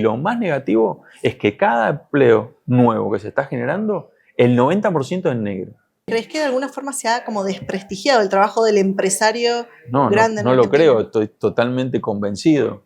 lo más negativo es que cada empleo nuevo que se está generando, el 90% es negro. ¿Crees que de alguna forma se ha como desprestigiado el trabajo del empresario grande en No lo Argentina? creo, estoy totalmente convencido.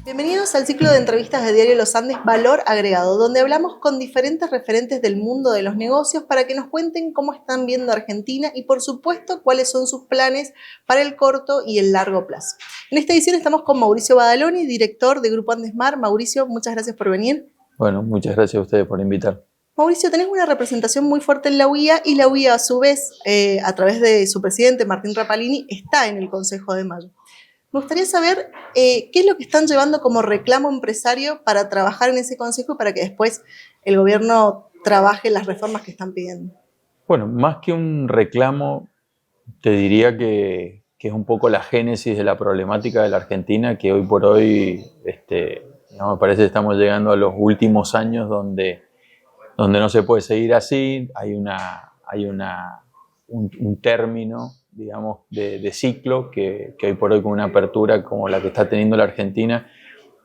Bienvenidos al ciclo de entrevistas de Diario Los Andes Valor Agregado, donde hablamos con diferentes referentes del mundo de los negocios para que nos cuenten cómo están viendo Argentina y, por supuesto, cuáles son sus planes para el corto y el largo plazo. En esta edición estamos con Mauricio Badaloni, director de Grupo Andesmar. Mauricio, muchas gracias por venir. Bueno, muchas gracias a ustedes por invitar. Mauricio, tenés una representación muy fuerte en la UIA y la UIA, a su vez, a través de su presidente, Martín Rapalini, está en el Consejo de Mayo. Me gustaría saber qué es lo que están llevando como reclamo empresario para trabajar en ese consejo y para que después el gobierno trabaje las reformas que están pidiendo. Bueno, más que un reclamo, te diría que es un poco la génesis de la problemática de la Argentina, que hoy por hoy, no me parece que estamos llegando a los últimos años donde no se puede seguir así. Hay un término, digamos, de ciclo que hoy por hoy, con una apertura como la que está teniendo la Argentina,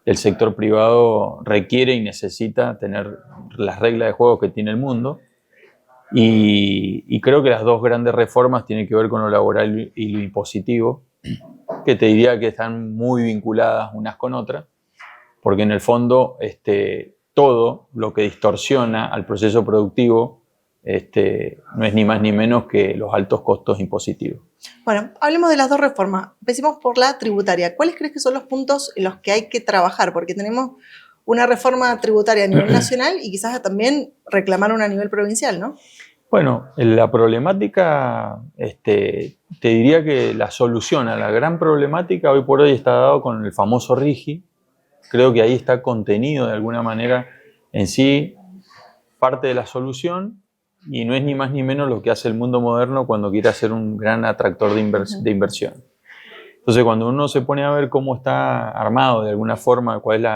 el sector privado requiere y necesita tener las reglas de juego que tiene el mundo. Y creo que las dos grandes reformas tienen que ver con lo laboral y lo impositivo, que te diría que están muy vinculadas unas con otras, porque en el fondo todo lo que distorsiona al proceso productivo no es ni más ni menos que los altos costos impositivos. Bueno, hablemos de las dos reformas. Empecemos por la tributaria. ¿Cuáles crees que son los puntos en los que hay que trabajar? Porque tenemos una reforma tributaria a nivel nacional y quizás también reclamar una a nivel provincial, ¿no? Bueno, la problemática, te diría que la solución a la gran problemática hoy por hoy está dado con el famoso RIGI. Creo que ahí está contenido de alguna manera en sí parte de la solución, y no es ni más ni menos lo que hace el mundo moderno cuando quiere hacer un gran atractor de inversión. Entonces, cuando uno se pone a ver cómo está armado de alguna forma, cuál es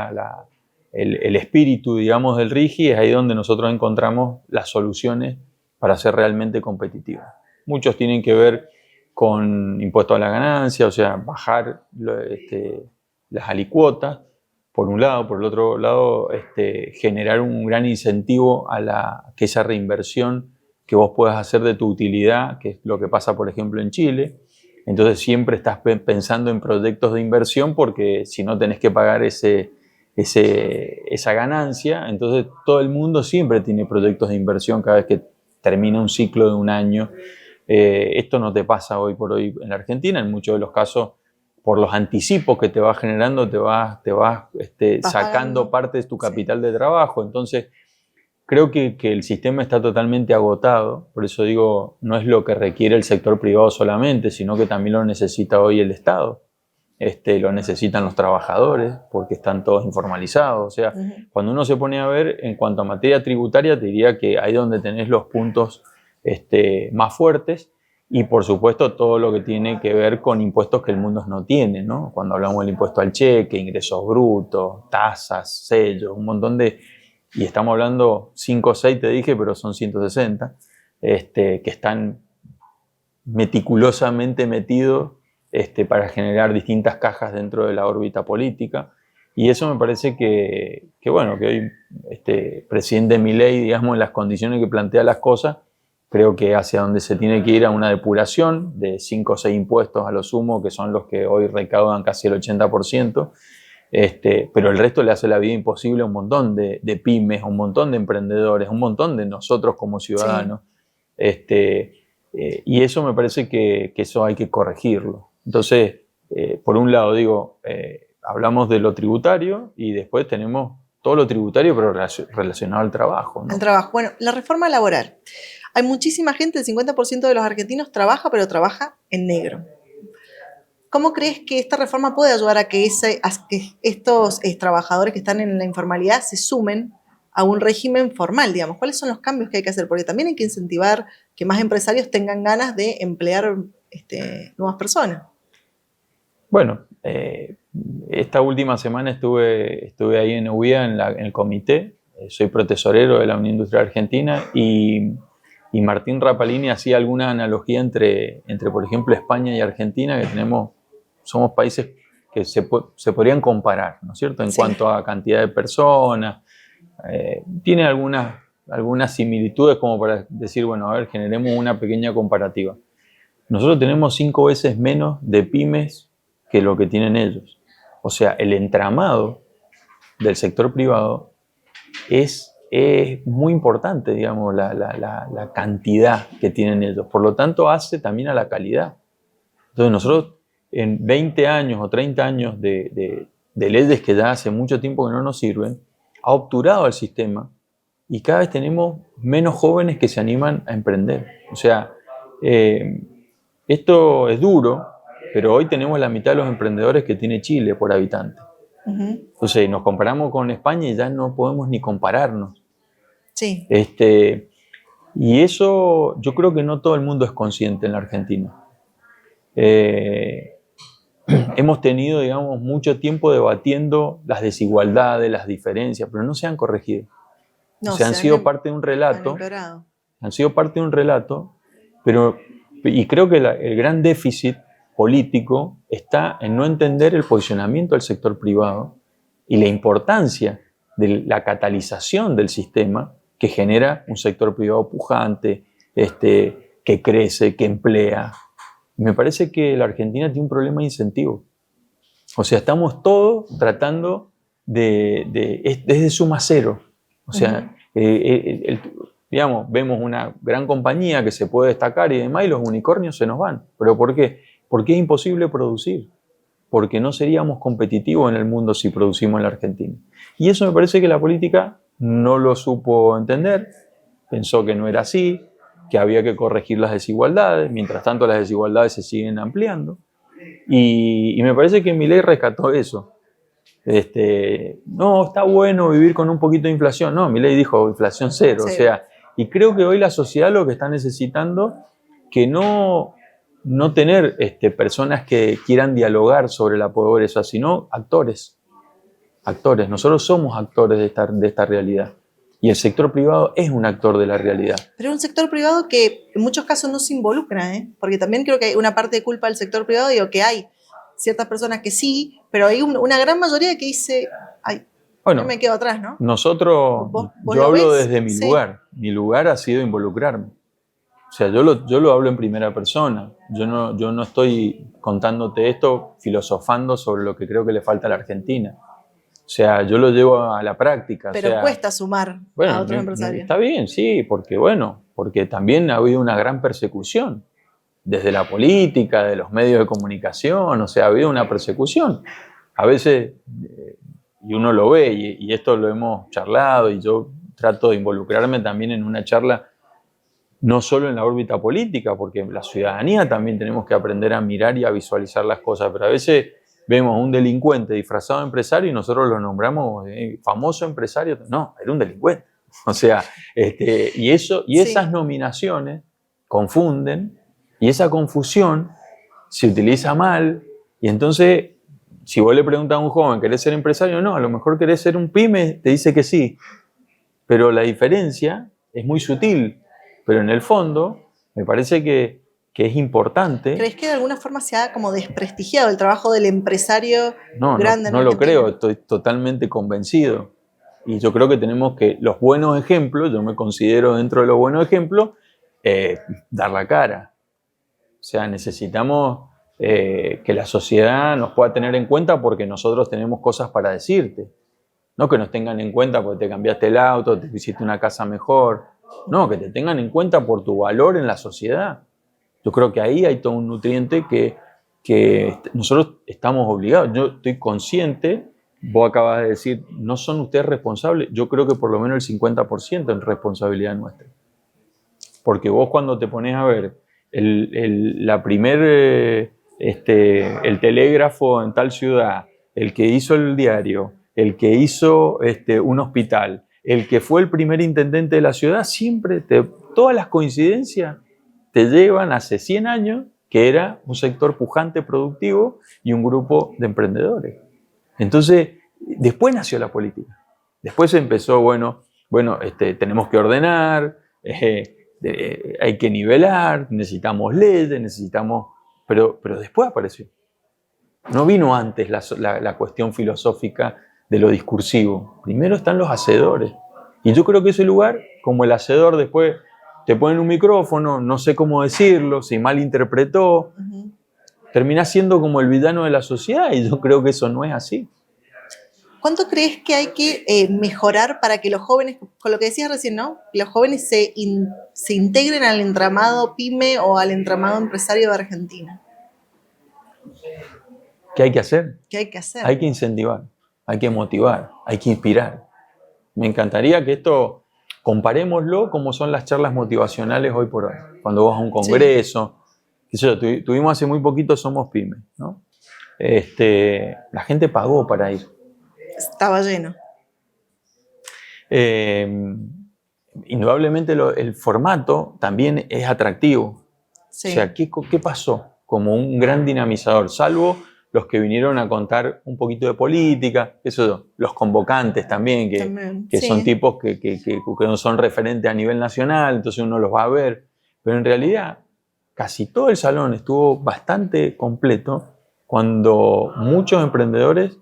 el espíritu, digamos, del RIGI, es ahí donde nosotros encontramos las soluciones para ser realmente competitivos. Muchos tienen que ver con impuesto a la ganancia, o sea, bajar las alicuotas, por un lado. Por el otro lado, generar un gran incentivo a que esa reinversión que vos puedas hacer de tu utilidad, que es lo que pasa, por ejemplo, en Chile. Entonces siempre estás pensando en proyectos de inversión, porque si no tenés que pagar esa ganancia. Entonces todo el mundo siempre tiene proyectos de inversión cada vez que termina un ciclo de un año. Esto no te pasa hoy por hoy en la Argentina. En muchos de los casos, por los anticipos que te va generando, te vas sacando parte de tu capital de trabajo. Entonces, creo que el sistema está totalmente agotado. Por eso digo, no es lo que requiere el sector privado solamente, sino que también lo necesita hoy el Estado. Lo necesitan los trabajadores, porque están todos informalizados. O sea, cuando uno se pone a ver en cuanto a materia tributaria, te diría que ahí donde tenés los puntos más fuertes. Y por supuesto todo lo que tiene que ver con impuestos que el mundo no tiene, ¿no? Cuando hablamos del impuesto al cheque, ingresos brutos, tasas, sellos, un montón de... Y estamos hablando 5 o 6, te dije, pero son 160, que están meticulosamente metidos para generar distintas cajas dentro de la órbita política. Y eso me parece que hoy presidente Milei, digamos, en las condiciones que plantea las cosas, creo que hacia donde se tiene que ir a una depuración de 5 o 6 impuestos a lo sumo, que son los que hoy recaudan casi el 80%, pero el resto le hace la vida imposible a un montón de pymes, a un montón de emprendedores, a un montón de nosotros como ciudadanos. Sí. Y eso me parece que eso hay que corregirlo. Entonces, por un lado digo, hablamos de lo tributario y después tenemos todo lo tributario, pero relacionado al trabajo, ¿no? Al trabajo. Bueno, la reforma laboral. Hay muchísima gente, el 50% de los argentinos trabaja, pero trabaja en negro. ¿Cómo crees que esta reforma puede ayudar a que estos trabajadores que están en la informalidad se sumen a un régimen formal, digamos? ¿Cuáles son los cambios que hay que hacer? Porque también hay que incentivar que más empresarios tengan ganas de emplear nuevas personas. Bueno, esta última semana estuve ahí en UIA en el comité. Soy protesorero de la Unión Industrial Argentina y y Martín Rapalini hacía alguna analogía entre, por ejemplo, España y Argentina, que somos países que se podrían comparar, ¿no es cierto?, en cuanto a cantidad de personas. Tiene algunas similitudes como para decir, bueno, a ver, generemos una pequeña comparativa. Nosotros tenemos 5 veces menos de pymes que lo que tienen ellos. O sea, el entramado del sector privado es muy importante, digamos, la cantidad que tienen ellos. Por lo tanto, hace también a la calidad. Entonces, nosotros en 20 años o 30 años de leyes que ya hace mucho tiempo que no nos sirven, ha obturado el sistema y cada vez tenemos menos jóvenes que se animan a emprender. O sea, esto es duro, pero hoy tenemos la mitad de los emprendedores que tiene Chile por habitante. Entonces, nos comparamos con España y ya no podemos ni compararnos. Sí. Y eso yo creo que no todo el mundo es consciente en la Argentina. Hemos tenido, digamos, mucho tiempo debatiendo las desigualdades, las diferencias, pero no se han corregido. No, o sea, han sido parte de un relato. Han sido parte de un relato, y creo que el gran déficit político está en no entender el posicionamiento del sector privado y la importancia de la catalización del sistema que genera un sector privado pujante, que crece, que emplea. Me parece que la Argentina tiene un problema de incentivo. O sea, estamos todos tratando desde suma cero. O sea, digamos, vemos una gran compañía que se puede destacar y demás, y los unicornios se nos van. ¿Pero por qué? Porque es imposible producir. Porque no seríamos competitivos en el mundo si producimos en la Argentina. Y eso me parece que la política no lo supo entender, pensó que no era así, que había que corregir las desigualdades, mientras tanto las desigualdades se siguen ampliando. Y me parece que Milei rescató eso. No, está bueno vivir con un poquito de inflación. No, Milei dijo inflación cero. O sea, y creo que hoy la sociedad lo que está necesitando que no tener personas que quieran dialogar sobre la pobreza, sino actores. Actores. Nosotros somos actores de esta realidad. Y el sector privado es un actor de la realidad. Pero es un sector privado que en muchos casos no se involucra, porque también creo que hay una parte de culpa del sector privado, digo que hay ciertas personas que sí, pero hay una gran mayoría que dice, ay, bueno, yo me quedo atrás, ¿no? Nosotros, yo hablo desde mi lugar. Mi lugar ha sido involucrarme. O sea, yo lo hablo en primera persona. Yo no estoy contándote esto filosofando sobre lo que creo que le falta a la Argentina. O sea, yo lo llevo a la práctica. Pero cuesta sumar a otros empresarios. Está bien, sí, porque también ha habido una gran persecución. Desde la política, de los medios de comunicación, o sea, ha habido una persecución. A veces, y uno lo ve, y esto lo hemos charlado, y yo trato de involucrarme también en una charla, no solo en la órbita política, porque la ciudadanía también tenemos que aprender a mirar y a visualizar las cosas, pero a veces vemos a un delincuente disfrazado de empresario y nosotros lo nombramos famoso empresario. No, era un delincuente. O sea, y esas nominaciones confunden, y esa confusión se utiliza mal, y entonces, si vos le preguntas a un joven, ¿querés ser empresario? No, a lo mejor querés ser un pyme, te dice que sí, pero la diferencia es muy sutil, pero en el fondo me parece que es importante. ¿Crees que de alguna forma se ha como desprestigiado el trabajo del empresario grande? No lo creo, estoy totalmente convencido. Y yo creo que tenemos que, los buenos ejemplos, yo me considero dentro de los buenos ejemplos, dar la cara. O sea, necesitamos que la sociedad nos pueda tener en cuenta porque nosotros tenemos cosas para decirte. No que nos tengan en cuenta porque te cambiaste el auto, te hiciste una casa mejor. No, que te tengan en cuenta por tu valor en la sociedad. Yo creo que ahí hay todo un nutriente que nosotros estamos obligados. Yo estoy consciente, vos acabas de decir, no son ustedes responsables. Yo creo que por lo menos el 50% es responsabilidad nuestra. Porque vos cuando te pones a ver el telégrafo en tal ciudad, el que hizo el diario, el que hizo un hospital, el que fue el primer intendente de la ciudad, siempre todas las coincidencias te llevan hace 100 años que era un sector pujante, productivo y un grupo de emprendedores. Entonces, después nació la política. Después empezó, tenemos que ordenar, hay que nivelar, necesitamos leyes, pero después apareció. No vino antes la cuestión filosófica de lo discursivo. Primero están los hacedores. Y yo creo que ese lugar, como el hacedor después te ponen un micrófono, no sé cómo decirlo, se malinterpretó, termina siendo como el villano de la sociedad, y yo creo que eso no es así. ¿Cuánto crees que hay que mejorar para que los jóvenes, con lo que decías recién, ¿no? Los jóvenes se integren al entramado pyme o al entramado empresario de Argentina? ¿Qué hay que hacer? ¿Qué hay que hacer? Hay que incentivar, hay que motivar, hay que inspirar. Me encantaría que esto, comparémoslo como son las charlas motivacionales hoy por hoy. Cuando vas a un congreso, qué sé yo, tuvimos hace muy poquito Somos Pyme, ¿no? La gente pagó para ir. Estaba lleno. Indudablemente el formato también es atractivo. Sí. O sea, ¿qué pasó? Como un gran dinamizador, salvo los que vinieron a contar un poquito de política, eso, los convocantes también, que sí. son tipos que no son referentes a nivel nacional, entonces uno los va a ver. Pero en realidad, casi todo el salón estuvo bastante completo cuando muchos emprendedores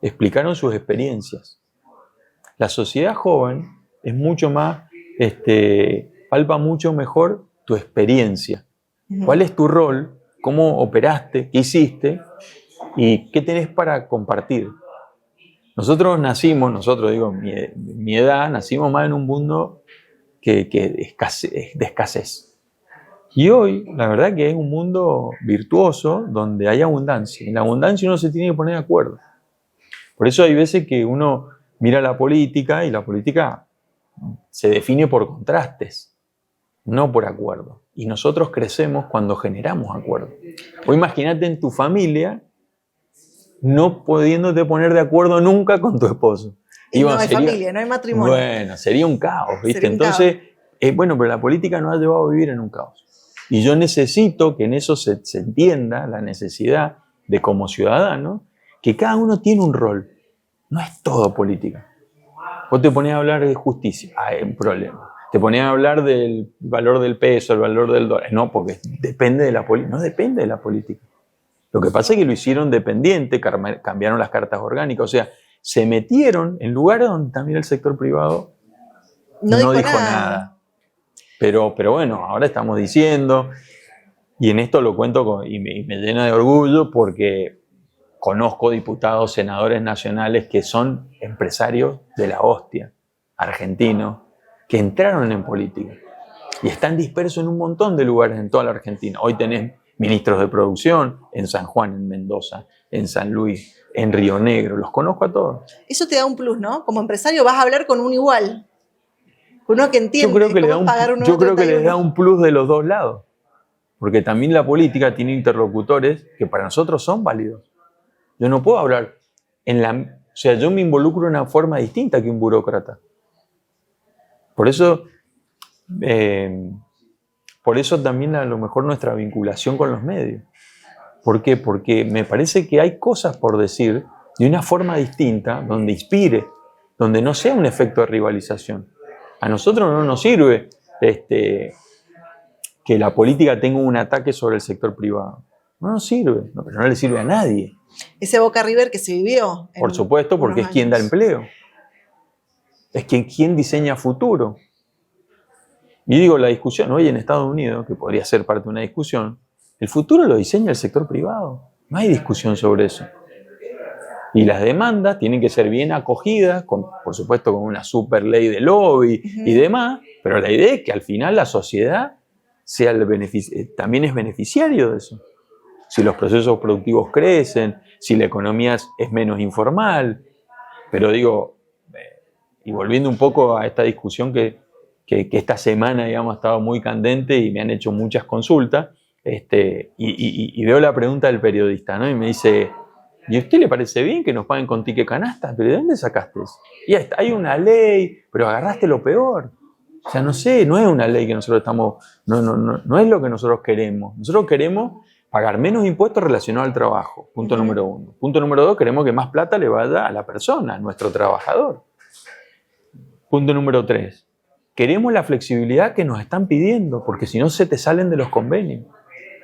explicaron sus experiencias. La sociedad joven es mucho más, palpa mucho mejor tu experiencia. ¿Cuál es tu rol? ¿Cómo operaste? ¿Qué hiciste? ¿Y qué tenés para compartir? Nosotros digo, mi edad, nacimos más en un mundo de escasez. Y hoy, la verdad que es un mundo virtuoso donde hay abundancia. En la abundancia uno se tiene que poner de acuerdo. Por eso hay veces que uno mira la política y la política se define por contrastes, no por acuerdo. Y nosotros crecemos cuando generamos acuerdo. O imagínate en tu familia no pudiéndote poner de acuerdo nunca con tu esposo. Y no hay familia, no hay matrimonio. Bueno, sería un caos, ¿viste? Entonces, bueno, pero la política nos ha llevado a vivir en un caos. Y yo necesito que en eso se entienda la necesidad de, como ciudadano, que cada uno tiene un rol. No es todo política. Vos te ponés a hablar de justicia, hay un problema. Te ponés a hablar del valor del peso, el valor del dólar. No, porque depende de la política. No depende de la política. Lo que pasa es que lo hicieron dependiente, cambiaron las cartas orgánicas, o sea, se metieron en lugares donde también el sector privado no dijo nada. Pero bueno, ahora estamos diciendo, y en esto lo cuento y me llena de orgullo porque conozco diputados, senadores nacionales que son empresarios de la hostia, argentinos, que entraron en política y están dispersos en un montón de lugares en toda la Argentina. Hoy tenés ministros de producción en San Juan, en Mendoza, en San Luis, en Río Negro, los conozco a todos. Eso te da un plus, ¿no? Como empresario vas a hablar con un igual, con uno que entiende. Yo creo que les da un plus de los dos lados, porque también la política tiene interlocutores que para nosotros son válidos. Yo no puedo hablar o sea, yo me involucro de una forma distinta que un burócrata. Por eso también a lo mejor nuestra vinculación con los medios. ¿Por qué? Porque me parece que hay cosas por decir de una forma distinta, donde inspire, donde no sea un efecto de rivalización. A nosotros no nos sirve que la política tenga un ataque sobre el sector privado. No nos sirve, pero no le sirve a nadie. Ese Boca River que se vivió. Por supuesto, porque es quien da empleo. Es quien diseña futuro. Y digo, la discusión hoy en Estados Unidos, que podría ser parte de una discusión, el futuro lo diseña el sector privado. No hay discusión sobre eso. Y las demandas tienen que ser bien acogidas, por supuesto con una super ley de lobby y demás, pero la idea es que al final la sociedad también es beneficiario de eso. Si los procesos productivos crecen, si la economía es menos informal. Pero digo, y volviendo un poco a esta discusión que esta semana, digamos, ha estado muy candente y me han hecho muchas consultas, y veo la pregunta del periodista, ¿no? Y me dice, ¿y a usted le parece bien que nos paguen con ticket canasta? ¿Pero de dónde sacaste eso? Y hay una ley, pero agarraste lo peor. O sea, no sé, no es una ley que nosotros no es lo que nosotros queremos. Nosotros queremos pagar menos impuestos relacionados al trabajo, punto número 1. Punto número 2, queremos que más plata le vaya a la persona, a nuestro trabajador. Punto número 3, queremos la flexibilidad que nos están pidiendo, porque si no se te salen de los convenios.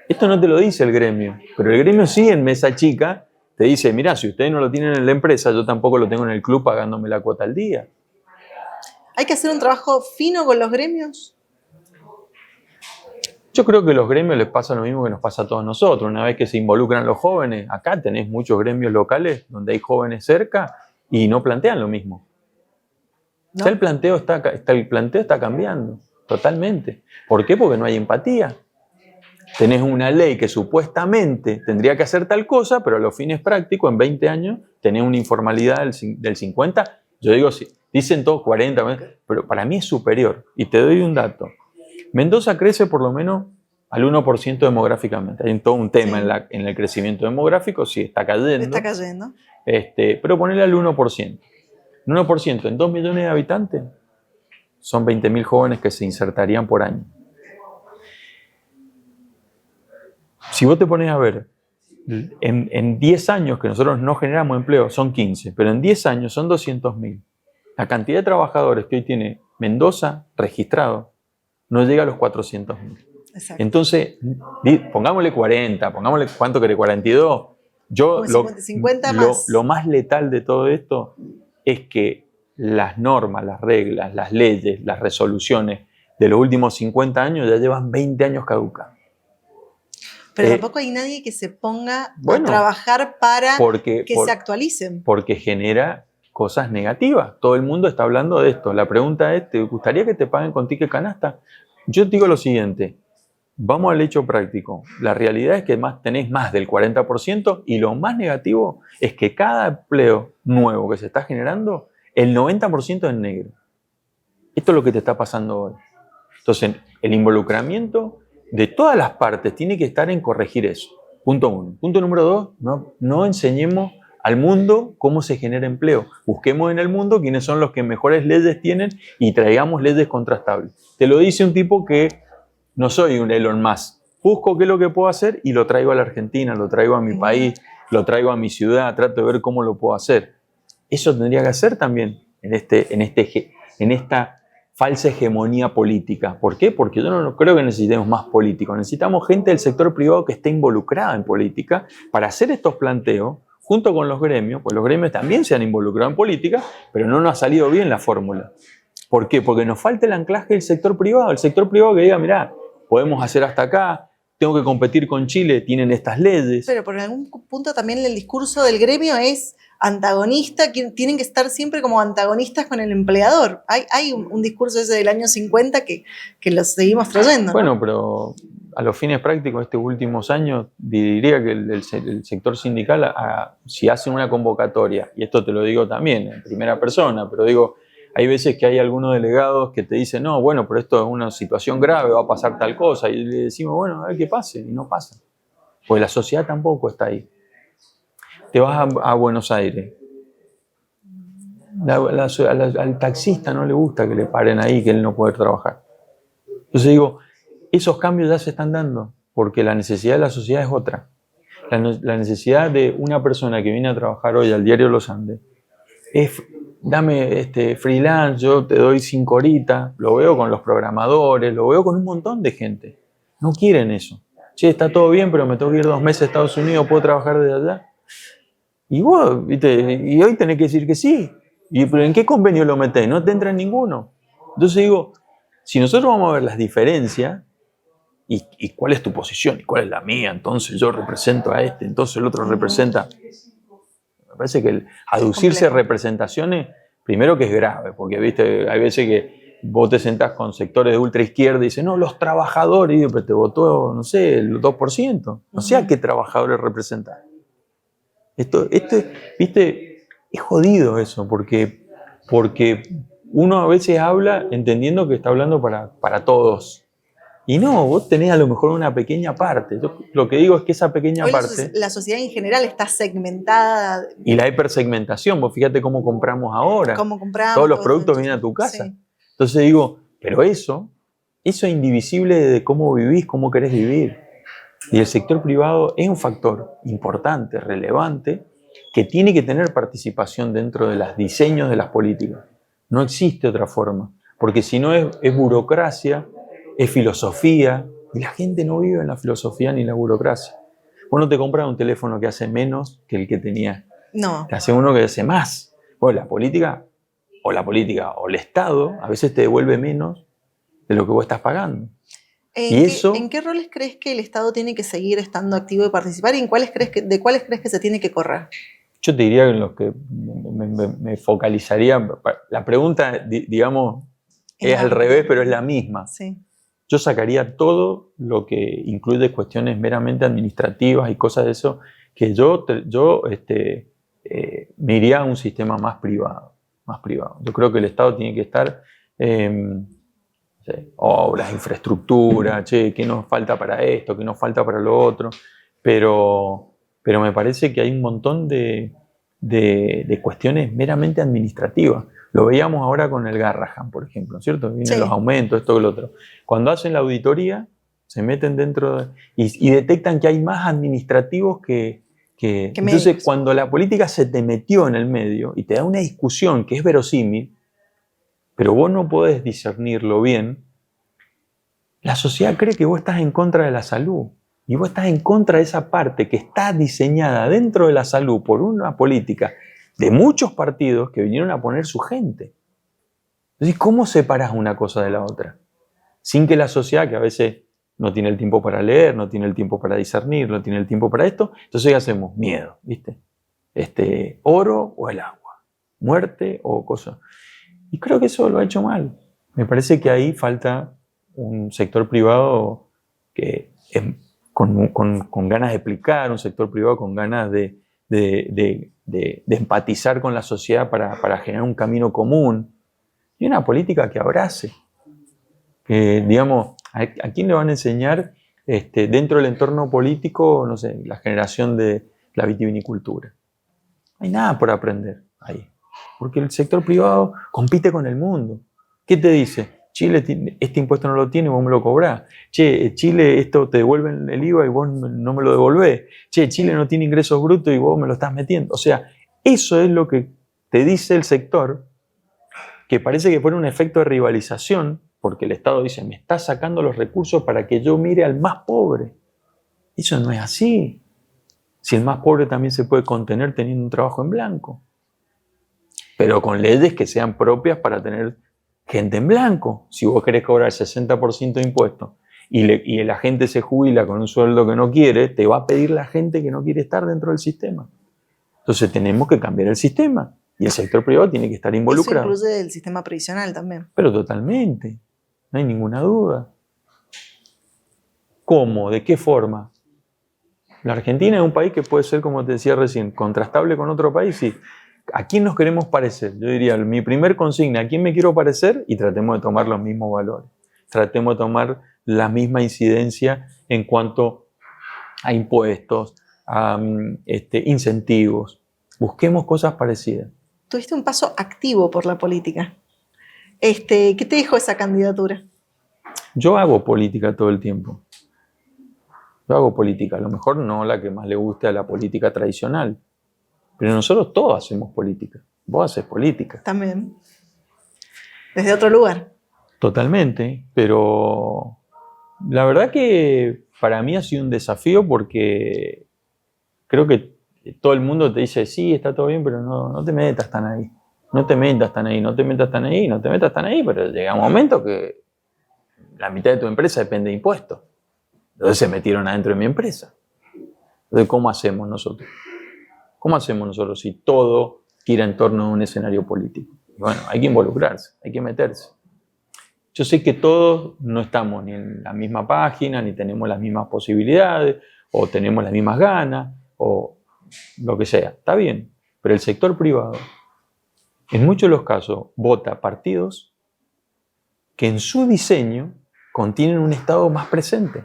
Esto no te lo dice el gremio, pero el gremio sí en mesa chica te dice, mirá, si ustedes no lo tienen en la empresa, yo tampoco lo tengo en el club pagándome la cuota al día. ¿Hay que hacer un trabajo fino con los gremios? Yo creo que a los gremios les pasa lo mismo que nos pasa a todos nosotros. Una vez que se involucran los jóvenes, acá tenés muchos gremios locales donde hay jóvenes cerca y no plantean lo mismo. ¿No? Ya el planteo está cambiando totalmente. ¿Por qué? Porque no hay empatía. Tenés una ley que supuestamente tendría que hacer tal cosa, pero a los fines prácticos, en 20 años, tenés una informalidad del 50%. Yo digo, dicen todos 40%, pero para mí es superior. Y te doy un dato. Mendoza crece por lo menos al 1% demográficamente. Hay todo un tema en el crecimiento demográfico, sí, está cayendo. Está cayendo. Pero ponele al 1%. Un 1% en 2 millones de habitantes son 20.000 jóvenes que se insertarían por año. Si vos te pones a ver, en 10 años que nosotros no generamos empleo, son 15, pero en 10 años son 200.000. La cantidad de trabajadores que hoy tiene Mendoza registrado no llega a los 400.000. Entonces, pongámosle 40, pongámosle, ¿cuánto querés? 42. Yo, 50 más. Lo más letal de todo esto es que las normas, las reglas, las leyes, las resoluciones de los últimos 50 años ya llevan 20 años caducas. Pero tampoco hay nadie que se ponga a trabajar para que se actualicen. Porque genera cosas negativas. Todo el mundo está hablando de esto. La pregunta es, ¿te gustaría que te paguen con ticket canasta? Yo te digo lo siguiente, vamos al hecho práctico. La realidad es que tenés más del 40% y lo más negativo es que cada empleo nuevo que se está generando, el 90% es negro. Esto es lo que te está pasando hoy. Entonces, el involucramiento de todas las partes tiene que estar en corregir eso. Punto 1. Punto número 2, no enseñemos al mundo cómo se genera empleo. Busquemos en el mundo quiénes son los que mejores leyes tienen y traigamos leyes contrastables. Te lo dice un tipo que no soy un Elon Musk. Busco qué es lo que puedo hacer y lo traigo a la Argentina, lo traigo a mi país, lo traigo a mi ciudad, trato de ver cómo lo puedo hacer. Eso tendría que hacer también en esta falsa hegemonía política. ¿Por qué? Porque yo no creo que necesitemos más políticos. Necesitamos gente del sector privado que esté involucrada en política para hacer estos planteos junto con los gremios, pues los gremios también se han involucrado en política, pero no nos ha salido bien la fórmula. ¿Por qué? Porque nos falta el anclaje del sector privado. El sector privado que diga, mirá, podemos hacer hasta acá, tengo que competir con Chile, tienen estas leyes. Pero por algún punto también el discurso del gremio es antagonista, tienen que estar siempre como antagonistas con el empleador. Hay un discurso ese del año 50 que lo seguimos trayendo, ¿no? Bueno, pero a los fines prácticos, estos últimos años, diría que el sector sindical, si hacen una convocatoria, y esto te lo digo también en primera persona, pero digo, hay veces que hay algunos delegados que te dicen, no, bueno, pero esto es una situación grave, va a pasar tal cosa, y le decimos, bueno, a ver qué pase, y no pasa. Pues la sociedad tampoco está ahí. Te vas a Buenos Aires. Al taxista no le gusta que le paren ahí, que él no puede trabajar. Entonces digo, esos cambios ya se están dando, porque la necesidad de la sociedad es otra. La necesidad de una persona que viene a trabajar hoy al diario Los Andes es, dame freelance, yo te doy 5 horitas, lo veo con los programadores, lo veo con un montón de gente. No quieren eso. Che, está todo bien, pero me tengo que ir 2 meses a Estados Unidos, ¿puedo trabajar desde allá? Y vos, ¿viste? Y hoy tenés que decir que sí. ¿Pero en qué convenio lo metés? No te entra en ninguno. Entonces digo, si nosotros vamos a ver las diferencias, ¿y cuál es tu posición? ¿Y cuál es la mía? Entonces yo represento a este, entonces el otro representa. Me parece que el aducirse representaciones, primero que es grave, porque ¿viste? Hay veces que vos te sentás con sectores de ultraizquierda y dicen, no, los trabajadores, y digo, pero te votó, no sé, el 2%. No sé a qué trabajadores representan. Esto, ¿viste? Es jodido eso, porque uno a veces habla entendiendo que está hablando para todos. Y no, vos tenés a lo mejor una pequeña parte. Yo lo que digo es que esa pequeña parte... La sociedad en general está segmentada. Y la hipersegmentación, vos fíjate cómo compramos ahora. Cómo compramos. Todos los productos vienen a tu casa. Sí. Entonces digo, pero eso es indivisible de cómo vivís, cómo querés vivir. Y el sector privado es un factor importante, relevante, que tiene que tener participación dentro de los diseños de las políticas. No existe otra forma. porque si no es burocracia, es filosofía, y la gente no vive en la filosofía ni la burocracia. Vos no te compras un teléfono que hace menos que el que tenías. No. Te hace uno que hace más. Bueno, la política o el Estado a veces te devuelve menos de lo que vos estás pagando. ¿En qué roles crees que el Estado tiene que seguir estando activo y participar? ¿Y de cuáles crees que se tiene que correr? Yo te diría que en los que me focalizaría. La pregunta, digamos, es al revés, pero es la misma. Sí. Yo sacaría todo lo que incluye cuestiones meramente administrativas y cosas de eso, que yo me iría a un sistema más privado. Yo creo que el Estado tiene que estar obras, infraestructura, qué nos falta para esto, qué nos falta para lo otro, pero me parece que hay un montón de cuestiones meramente administrativas. Lo veíamos ahora con el Garrahan, por ejemplo, ¿cierto? Vienen los aumentos, esto y lo otro. Cuando hacen la auditoría, se meten dentro y detectan que hay más administrativos que entonces, medios. Cuando la política se te metió en el medio y te da una discusión que es verosímil, pero vos no podés discernirlo bien, la sociedad cree que vos estás en contra de la salud. Y vos estás en contra de esa parte que está diseñada dentro de la salud por una política de muchos partidos que vinieron a poner su gente. Entonces, ¿cómo separás una cosa de la otra? Sin que la sociedad, que a veces no tiene el tiempo para leer, no tiene el tiempo para discernir, no tiene el tiempo para esto, entonces ¿qué hacemos? Miedo, ¿viste? Oro o el agua, muerte o cosas. Y creo que eso lo ha hecho mal. Me parece que ahí falta un sector privado que con ganas de explicar, un sector privado con ganas de empatizar con la sociedad para generar un camino común y una política que abrace. Que, digamos, ¿a quién le van a enseñar dentro del entorno político, no sé, la generación de la vitivinicultura? No hay nada por aprender ahí, porque el sector privado compite con el mundo. ¿Qué te dice? Chile, este impuesto no lo tiene, vos me lo cobrás. Che, Chile, esto te devuelven el IVA y vos no me lo devolvés. Che, Chile no tiene ingresos brutos y vos me lo estás metiendo. O sea, eso es lo que te dice el sector, que parece que fuera un efecto de rivalización, porque el Estado dice, me está sacando los recursos para que yo mire al más pobre. Eso no es así. Si el más pobre también se puede contener teniendo un trabajo en blanco, pero con leyes que sean propias para tener gente en blanco. Si vos querés cobrar el 60% de impuestos y la gente se jubila con un sueldo que no quiere, te va a pedir la gente que no quiere estar dentro del sistema. Entonces tenemos que cambiar el sistema y el sector privado tiene que estar involucrado. Eso incluye el sistema previsional también. Pero totalmente, no hay ninguna duda. ¿Cómo? ¿De qué forma? La Argentina es un país que puede ser, como te decía recién, contrastable con otro país y ¿a quién nos queremos parecer? Yo diría, mi primer consigna, ¿a quién me quiero parecer? Y tratemos de tomar los mismos valores. Tratemos de tomar la misma incidencia en cuanto a impuestos, a incentivos. Busquemos cosas parecidas. Tuviste un paso activo por la política. ¿Qué te dejó esa candidatura? Yo hago política todo el tiempo. Yo hago política, a lo mejor no la que más le guste a la política tradicional. Pero nosotros todos hacemos política. Vos haces política. También. Desde otro lugar. Totalmente. Pero la verdad que para mí ha sido un desafío porque creo que todo el mundo te dice, sí, está todo bien, pero no te metas tan ahí. No te metas tan ahí, no te metas tan ahí, no te metas tan ahí. Pero llega un momento que la mitad de tu empresa depende de impuestos. Entonces se metieron adentro de mi empresa. Entonces, ¿cómo hacemos nosotros? ¿Cómo hacemos nosotros si todo gira en torno a un escenario político? Y bueno, hay que involucrarse, hay que meterse. Yo sé que todos no estamos ni en la misma página, ni tenemos las mismas posibilidades, o tenemos las mismas ganas, o lo que sea. Está bien, pero el sector privado, en muchos de los casos, vota partidos que en su diseño contienen un Estado más presente.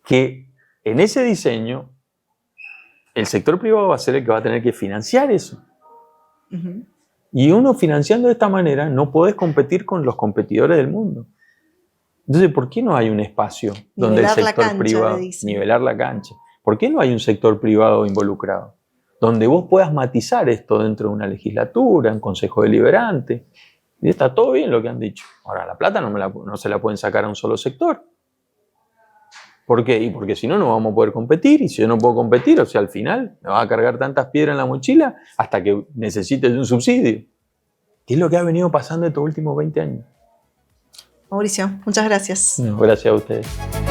Que en ese diseño el sector privado va a ser el que va a tener que financiar eso. Uh-huh. Y uno financiando de esta manera no podés competir con los competidores del mundo. Entonces, ¿por qué no hay un espacio donde el sector privado... Nivelar la cancha. ¿Por qué no hay un sector privado involucrado? Donde vos puedas matizar esto dentro de una legislatura, un consejo deliberante. Y está todo bien lo que han dicho. Ahora, la plata no se la pueden sacar a un solo sector. ¿Por qué? Y porque si no, no vamos a poder competir. Y si yo no puedo competir, o sea, al final me va a cargar tantas piedras en la mochila hasta que necesites un subsidio. ¿Qué es lo que ha venido pasando estos últimos 20 años? Mauricio, muchas gracias. No, gracias a ustedes.